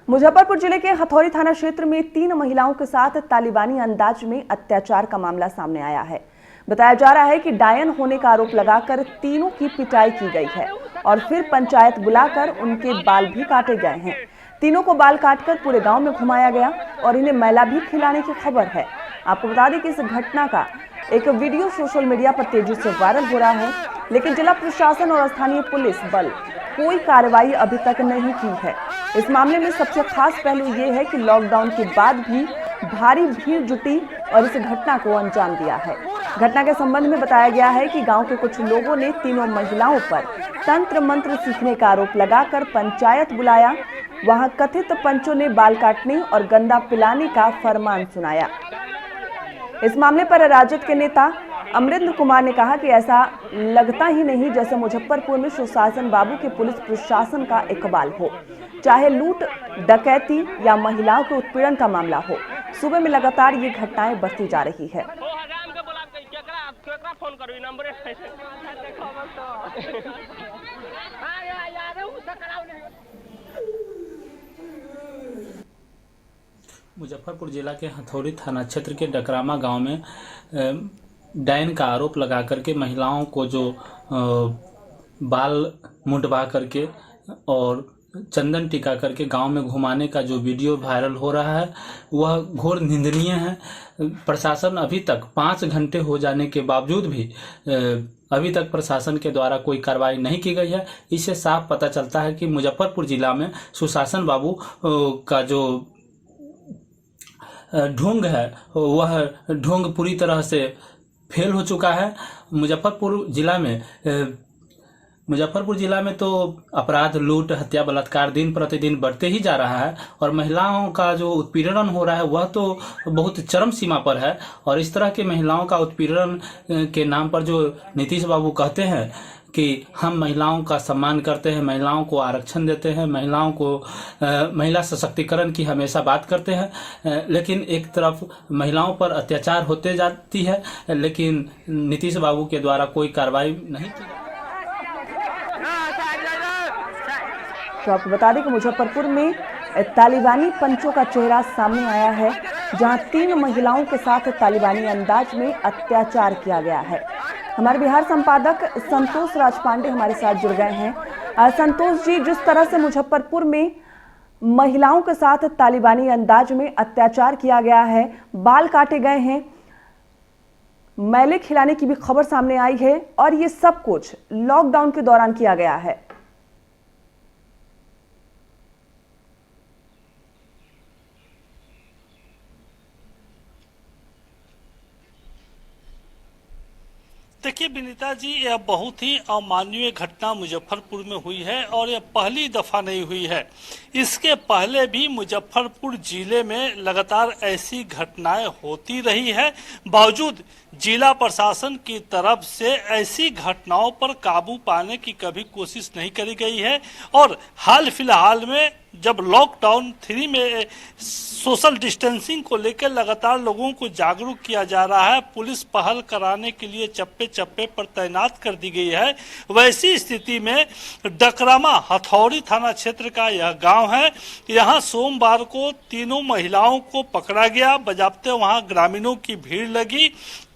मुजफ्फरपुर जिले के हथौड़ी थाना क्षेत्र में 3 महिलाओं के साथ तालिबानी अंदाज में अत्याचार का मामला सामने आया है। बताया जा रहा है कि डायन होने का आरोप लगाकर तीनों की पिटाई की गई है और फिर पंचायत बुलाकर उनके बाल भी काटे गए हैं। तीनों को बाल काटकर पूरे गांव में घुमाया गया और इन्हें मैला भी खिलाने की खबर है। आपको बता दें कि इस घटना का एक वीडियो सोशल मीडिया पर तेजी से वायरल हो रहा है, लेकिन जिला प्रशासन और स्थानीय पुलिस बल कोई कार्रवाई अभी तक नहीं की है। इस मामले में सबसे खास पहलू ये है कि लॉकडाउन के बाद भी भारी भीड़ जुटी और इस घटना को अंजाम दिया है। घटना के संबंध में बताया गया है कि गांव के कुछ लोगों ने तीनों महिलाओं पर तंत्र मंत्र सीखने का आरोप लगाकर पंचायत बुलाया। वहां कथित पंचों ने बाल काटने और गंदा पिलाने का फरमान सुनाया। इस मामले पर राजद के नेता अमरिंद्र कुमार ने कहा कि ऐसा लगता ही नहीं जैसे मुजफ्फरपुर में सुशासन बाबू के पुलिस प्रशासन का इकबाल हो, चाहे लूट डकैती या महिलाओं के उत्पीड़न का मामला हो। सूबे में लगातार ये घटनाएं बढ़ती जा रही है। मुजफ्फरपुर जिला के हथौड़ी थाना क्षेत्र के डकरामा गांव में डायन का आरोप लगा करके महिलाओं को जो बाल मुंडवा करके और चंदन टिका करके गांव में घुमाने का जो वीडियो वायरल हो रहा है वह घोर निंदनीय है। प्रशासन अभी तक 5 घंटे हो जाने के बावजूद भी अभी तक प्रशासन के द्वारा कोई कार्रवाई नहीं की गई है। इससे साफ पता चलता है कि मुजफ्फरपुर जिला में सुशासन बाबू का जो ढोंग है वह ढोंग पूरी तरह से फेल हो चुका है। मुजफ्फरपुर जिला में तो अपराध, लूट, हत्या, बलात्कार दिन प्रतिदिन बढ़ते ही जा रहा है और महिलाओं का जो उत्पीड़न हो रहा है वह तो बहुत चरम सीमा पर है। और इस तरह के महिलाओं का उत्पीड़न के नाम पर जो नीतीश बाबू कहते हैं कि हम महिलाओं का सम्मान करते हैं, महिलाओं को आरक्षण देते हैं, महिलाओं को महिला सशक्तिकरण की हमेशा बात करते हैं, लेकिन एक तरफ महिलाओं पर अत्याचार होते जाती है, लेकिन नीतीश बाबू के द्वारा कोई कार्रवाई नहीं की। तो आपको बता दें कि मुजफ्फरपुर में तालिबानी पंचों का चेहरा सामने आया है, जहां 3 महिलाओं के साथ तालिबानी अंदाज में अत्याचार किया गया है। हमारे बिहार संपादक संतोष राजपांडे हमारे साथ जुड़ गए हैं। संतोष जी, जिस तरह से मुजफ्फरपुर में महिलाओं के साथ तालिबानी अंदाज में अत्याचार किया गया है, बाल काटे गए हैं, मैले खिलाने की भी खबर सामने आई है और ये सब कुछ लॉकडाउन के दौरान किया गया है। देखिए विनीता जी, यह बहुत ही अमानवीय घटना मुजफ्फरपुर में हुई है और यह पहली दफा नहीं हुई है। इसके पहले भी मुजफ्फरपुर जिले में लगातार ऐसी घटनाएं होती रही है। बावजूद जिला प्रशासन की तरफ से ऐसी घटनाओं पर काबू पाने की कभी कोशिश नहीं करी गई है। और हाल फिलहाल में जब लॉकडाउन 3 में सोशल डिस्टेंसिंग को लेकर लगातार लोगों को जागरूक किया जा रहा है, पुलिस पहल कराने के लिए चप्पे चप्पे पर तैनात कर दी गई है। वैसी स्थिति में डकरामा हथौड़ी थाना क्षेत्र का यह गांव है। यहां सोमवार को तीनों महिलाओं को पकड़ा गया। बजाबते वहां ग्रामीणों की भीड़ लगी,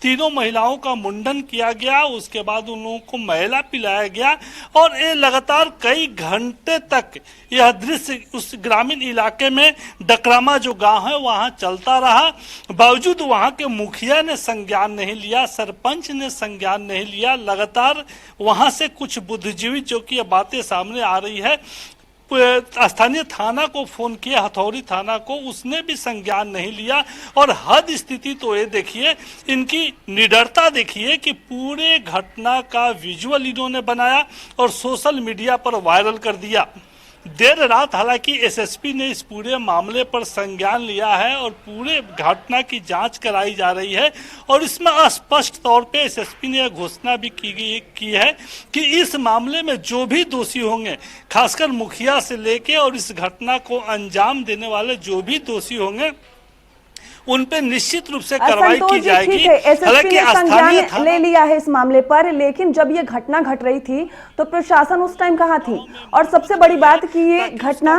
तीनों महिलाओं का मुंडन किया गया, उसके बाद उन लोगों को मैला पिलाया गया और ये लगातार कई घंटे तक यह दृश्य उस ग्रामीण इलाके में डकरामा जो गांव है वहां चलता रहा। बावजूद वहां के मुखिया ने संज्ञान नहीं लिया, सरपंच ने संज्ञान नहीं लिया। लगातार वहां से कुछ बुद्धिजीवी जो कि बातें सामने आ रही है, स्थानीय थाना को फोन किया, हथौड़ी थाना को, उसने भी संज्ञान नहीं लिया। और हद स्थिति तो ये देखिए, इनकी निडरता देखिए कि पूरे घटना का विजुअल इन्होंने बनाया और सोशल मीडिया पर वायरल कर दिया। देर रात हालांकि एसएसपी ने इस पूरे मामले पर संज्ञान लिया है और पूरे घटना की जांच कराई जा रही है। और इसमें स्पष्ट तौर पे एसएसपी ने यह घोषणा भी की है कि इस मामले में जो भी दोषी होंगे, खासकर मुखिया से लेके और इस घटना को अंजाम देने वाले जो भी दोषी होंगे, उन पे निश्चित रूप से कार्रवाई की जाएगी। ठीक है, एसएसपी हालांकि ने स्थानीय संज्ञान ले लिया है इस मामले पर, लेकिन जब ये घटना घट रही थी तो प्रशासन उस टाइम कहाँ थी? और सबसे बड़ी बात कि ये घटना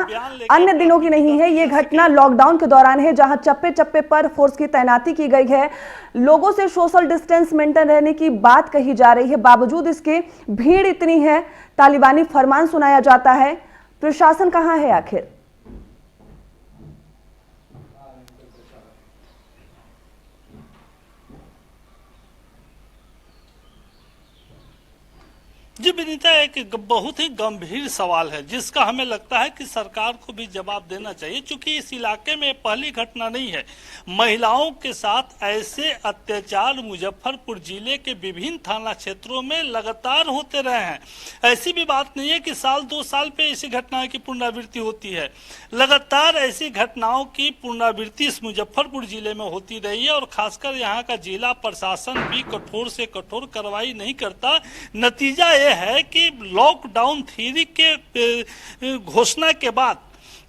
अन्य दिनों की नहीं है, ये घटना लॉकडाउन के दौरान है, जहां चप्पे चप्पे पर फोर्स की तैनाती की गई है, लोगों से सोशल डिस्टेंस मेंटेन रहने की बात कही जा रही है, बावजूद इसके भीड़ इतनी है, तालिबानी फरमान सुनाया जाता है। प्रशासन कहाँ है आखिर? जी विनीता, एक बहुत ही गंभीर सवाल है जिसका हमें लगता है कि सरकार को भी जवाब देना चाहिए, क्योंकि इस इलाके में पहली घटना नहीं है। महिलाओं के साथ ऐसे अत्याचार मुजफ्फरपुर जिले के विभिन्न थाना क्षेत्रों में लगातार होते रहे हैं। ऐसी भी बात नहीं है कि साल 2 साल पे ऐसी घटनाओं की पुनरावृत्ति होती है, लगातार ऐसी घटनाओं की पुनरावृत्ति इस मुजफ्फरपुर जिले में होती रही है। और खासकर यहाँ का जिला प्रशासन भी कठोर से कठोर कार्रवाई नहीं करता। नतीजा है कि लॉकडाउन थ्योरी के घोषणा के बाद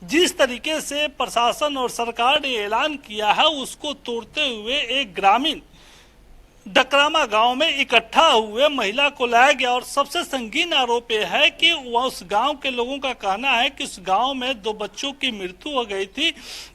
जिस तरीके से प्रशासन और सरकार ने ऐलान किया है, उसको तोड़ते हुए एक ग्रामीण डकरामा गांव में इकट्ठा हुए महिला को लाया गया। और सबसे संगीन आरोप यह है कि वह उस गांव के लोगों का कहना है कि उस गांव में 2 बच्चों की मृत्यु हो गई थी,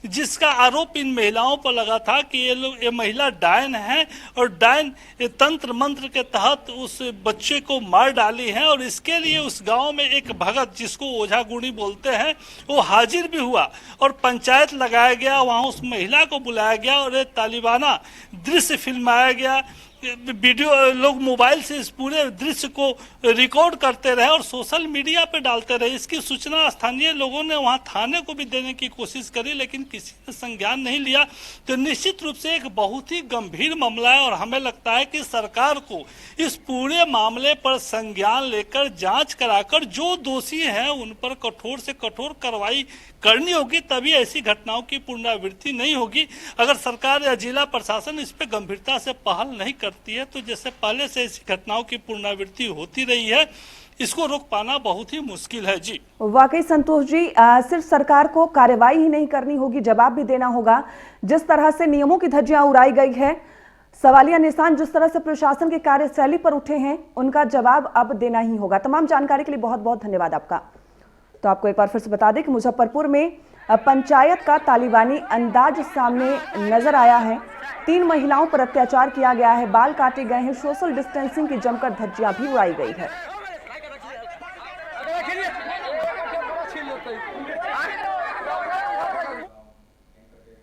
जिसका आरोप इन महिलाओं पर लगा था कि ये महिला डायन है और डायन तंत्र मंत्र के तहत उस बच्चे को मार डाली है। और इसके लिए उस गाँव में एक भगत, जिसको ओझा गुणी बोलते हैं, वो हाजिर भी हुआ और पंचायत लगाया गया, वहाँ उस महिला को बुलाया गया और एक तालिबाना दृश्य फिल्माया गया। वीडियो लोग मोबाइल से इस पूरे दृश्य को रिकॉर्ड करते रहे और सोशल मीडिया पे डालते रहे। इसकी सूचना स्थानीय लोगों ने वहां थाने को भी देने की कोशिश करी, लेकिन किसी ने संज्ञान नहीं लिया। तो निश्चित रूप से एक बहुत ही गंभीर मामला है और हमें लगता है कि सरकार को इस पूरे मामले पर संज्ञान लेकर जांच कराकर जो दोषी हैं उन पर कठोर से कठोर कार्रवाई करनी होगी, तभी ऐसी घटनाओं की पुनरावृत्ति नहीं होगी। अगर सरकार या जिला प्रशासन इस पे गंभीरता से पहल नहीं करती है तो जैसे पहले से ऐसी घटनाओं की पुनरावृत्ति होती रही है, इसको रोक पाना बहुत ही मुश्किल है। जी वाकई संतोष जी, सिर्फ सरकार को कार्रवाई ही नहीं करनी होगी, जवाब भी देना होगा। जिस तरह से नियमों की धज्जियां उड़ाई गई है, सवालिया निशान जिस तरह से प्रशासन की कार्यशैली पर उठे हैं, उनका जवाब अब देना ही होगा। तमाम जानकारी के लिए बहुत बहुत धन्यवाद आपका। तो आपको एक बार फिर से बता दें कि मुजफ्फरपुर में पंचायत का तालिबानी अंदाज सामने नजर आया है। 3 महिलाओं पर अत्याचार किया गया है, बाल काटे गए हैं, सोशल डिस्टेंसिंग की जमकर धज्जियां भी उड़ाई गई है।